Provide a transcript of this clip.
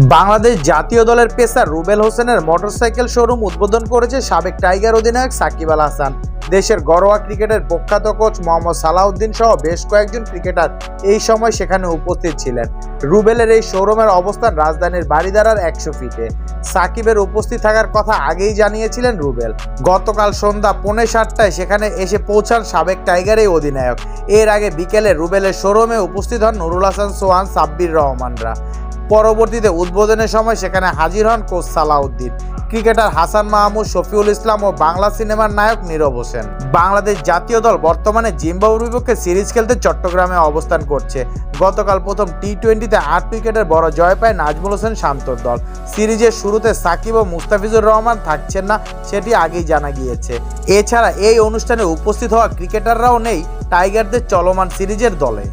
বাংলাদেশ জাতীয় দলের পেসার রুবেল হোসেনের মোটরসাইকেল শোরুম উদ্বোধন করেছে সাবেক টাইগার অধিনায়ক সাকিব আল হাসান। দেশের ঘরোয়া ক্রিকেটের প্রখ্যাত কোচ মোহাম্মদ সালাউদ্দিন সহ বেশ কয়েকজন ক্রিকেটার এই সময় সেখানে উপস্থিত ছিলেন। রুবেলের এই শোরুমের অবস্থান রাজধানীর বারিধারার 100 ফিটে। সাকিবের উপস্থিত থাকার কথা আগেই জানিয়েছিলেন রুবেল। গতকাল সন্ধ্যা 7:45টায় সেখানে এসে পৌঁছান সাবেক টাইগার এই অধিনায়ক। এর আগে বিকেলে রুবেলের শোরুমে উপস্থিত হন নুরুল হাসান সোহান, সাব্বির রহমানরা। পরবর্তীতে উদ্বোধনের সময় সেখানে হাজির হন কোচ সালাউদ্দিন, ক্রিকেটার হাসান মাহমুদ, শফিউল ইসলাম ও বাংলা সিনেমার নায়ক নীরব হোসেন। বাংলাদেশ জাতীয় দল বর্তমানে জিম্বাবুয়ের বিপক্ষে সিরিজ খেলতে চট্টগ্রামে অবস্থান করছে। গতকাল প্রথম টি-20তে 8 উইকেটের বড় জয় পায় নাজমুল হোসেন শান্তর দল। সিরিজের শুরুতে সাকিব ও মুস্তাফিজুর রহমান থাকছেন না, সেটি আগেই জানা গিয়েছে। এছাড়া এই অনুষ্ঠানে উপস্থিত হওয়া ক্রিকেটাররাও নেই টাইগারদের চলমান সিরিজের দলে।